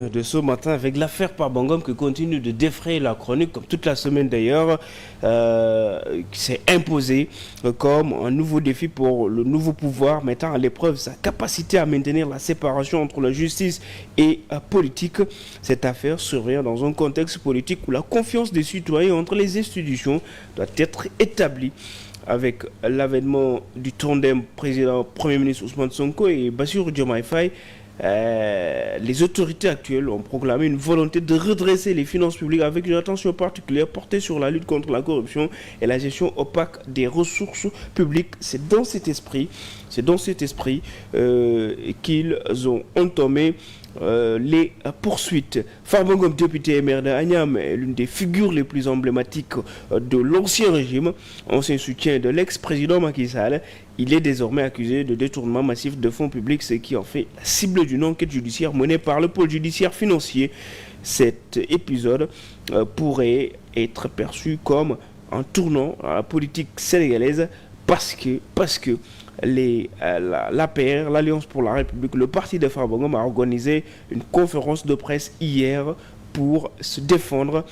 De ce matin avec l'affaire Parbangom qui continue de défrayer la chronique comme toute la semaine d'ailleurs, qui s'est imposé comme un nouveau défi pour le nouveau pouvoir, mettant à l'épreuve sa capacité à maintenir la séparation entre la justice et la politique. Cette affaire survient dans un contexte politique où la confiance des citoyens entre les institutions doit être établie. Avec l'avènement du tandem président-premier ministre Ousmane Sonko et Bassirou Diomaye Faye, les autorités actuelles ont proclamé une volonté de redresser les finances publiques avec une attention particulière portée sur la lutte contre la corruption et la gestion opaque des ressources publiques. C'est dans cet esprit qu'ils ont entamé les poursuites. Farbangom, député et maire de Agnam, est l'une des figures les plus emblématiques de l'ancien régime, ancien soutien de l'ex-président Macky Sall. Il est désormais accusé de détournement massif de fonds publics, ce qui en fait la cible d'une enquête judiciaire menée par le pôle judiciaire financier. Cet épisode pourrait être perçu comme un tournant à la politique sénégalaise parce que l'APR, l'Alliance pour la République, le parti de Farbangom a organisé une conférence de presse hier pour se défendre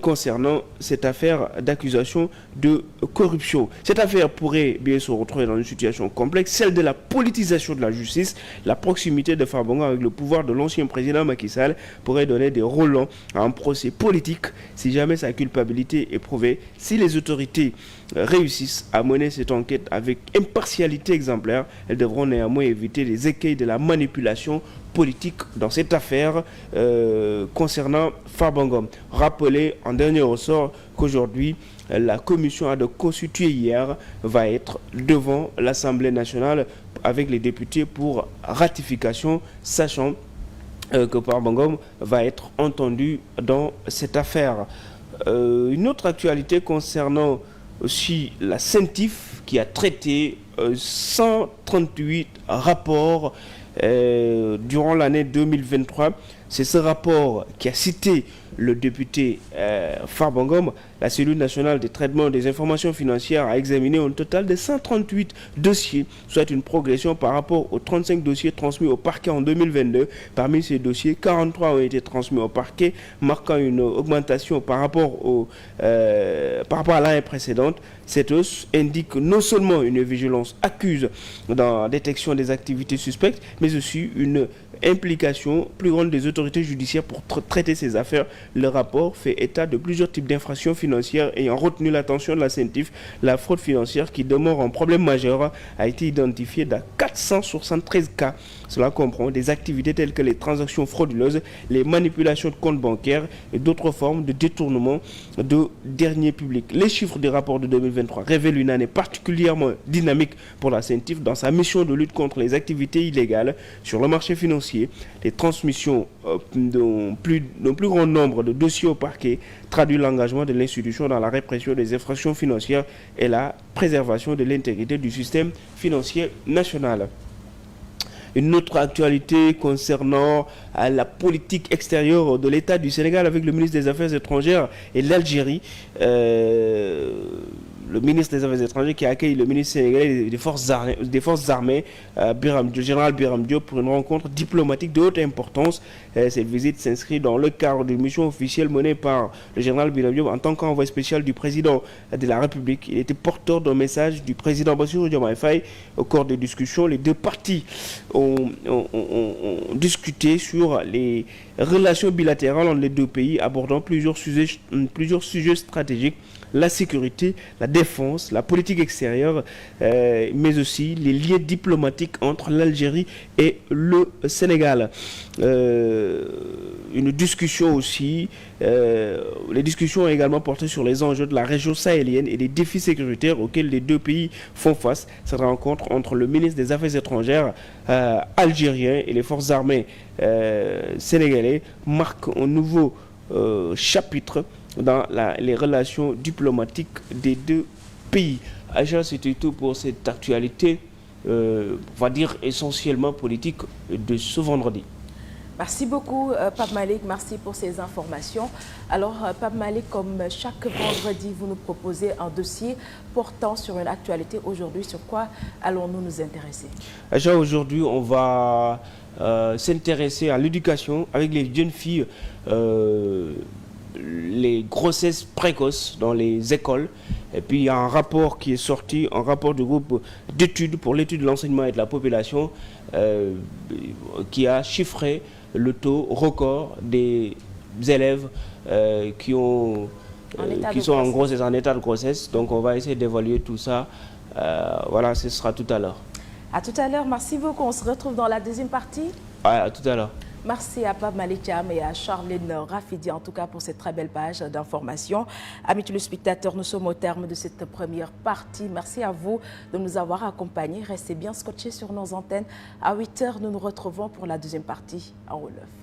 concernant cette affaire d'accusation de corruption. Cette affaire pourrait bien se retrouver dans une situation complexe, celle de la politisation de la justice. La proximité de Farbangom avec le pouvoir de l'ancien président Macky Sall pourrait donner des relents à un procès politique si jamais sa culpabilité est prouvée. Si les autorités réussissent à mener cette enquête avec impartialité exemplaire, elles devront néanmoins éviter les écueils de la manipulation politique dans cette affaire concernant Farbangom. Rappelez en dernier ressort qu'aujourd'hui, la commission ad hoc constituée hier va être devant l'Assemblée nationale avec les députés pour ratification, sachant que Farbangom va être entendu dans cette affaire. Une autre actualité concernant aussi la CENTIF qui a traité 138 rapports durant l'année 2023. C'est ce rapport qui a cité le député Farbangom. La cellule nationale des traitements des informations financières a examiné un total de 138 dossiers, soit une progression par rapport aux 35 dossiers transmis au parquet en 2022. Parmi ces dossiers, 43 ont été transmis au parquet, marquant une augmentation par rapport à l'année précédente. Cette hausse indique non seulement une vigilance accrue dans la détection des activités suspectes, mais aussi une implication plus grande des autorités judiciaires pour traiter ces affaires. Le rapport fait état de plusieurs types d'infractions financières ayant retenu l'attention de la CENTIF. La fraude financière, qui demeure un problème majeur, a été identifiée dans 473 cas. Cela comprend des activités telles que les transactions frauduleuses, les manipulations de comptes bancaires et d'autres formes de détournement de deniers publics. Les chiffres du rapport de 2023 révèlent une année particulièrement dynamique pour la CENTIF dans sa mission de lutte contre les activités illégales sur le marché financier. Les transmissions d'un plus grand nombre de dossiers au parquet traduit l'engagement de l'institution dans la répression des infractions financières et la préservation de l'intégrité du système financier national. Une autre actualité concernant la politique extérieure de l'État du Sénégal avec le ministre des Affaires étrangères et l'Algérie. Le ministre des Affaires étrangères qui accueille le ministre sénégalais des forces armées, le général Biram Diop, pour une rencontre diplomatique de haute importance. Cette visite s'inscrit dans le cadre d'une mission officielle menée par le général Biram Diop en tant qu'envoyé spécial du président de la République. Il était porteur d'un message du président Bassirou Diomaye Faye. Au cours des discussions, les deux parties ont discuté sur les relations bilatérales entre les deux pays, abordant plusieurs sujets stratégiques: la sécurité, la défense, la politique extérieure, mais aussi les liens diplomatiques entre l'Algérie et le Sénégal. Une discussion aussi, les discussions ont également porté sur les enjeux de la région sahélienne et les défis sécuritaires auxquels les deux pays font face. Cette rencontre entre le ministre des Affaires étrangères algérien et les forces armées sénégalais marque un nouveau chapitre dans les relations diplomatiques des deux pays. Aja, c'était tout pour cette actualité, on va dire essentiellement politique de ce vendredi. Merci beaucoup, Pape Malick. Merci pour ces informations. Alors, Pape Malick, comme chaque vendredi, vous nous proposez un dossier portant sur une actualité. Aujourd'hui, sur quoi allons-nous nous intéresser? Aujourd'hui, on va s'intéresser à l'éducation avec les jeunes filles, les grossesses précoces dans les écoles. Et puis il y a un rapport qui est sorti, un rapport du groupe d'études pour l'étude de l'enseignement et de la population qui a chiffré le taux record des élèves qui sont en grossesse, en état de grossesse. Donc on va essayer d'évaluer tout ça. Voilà, ce sera tout à l'heure. À tout à l'heure, merci beaucoup. On se retrouve dans la deuxième partie. Ouais, à tout à l'heure. Merci à Pape Malick Thiam et à Charlène Rafidi, en tout cas, pour cette très belle page d'information. Amis téléspectateurs, nous sommes au terme de cette première partie. Merci à vous de nous avoir accompagnés. Restez bien scotchés sur nos antennes. À 8 h, nous nous retrouvons pour la deuxième partie en Wolof.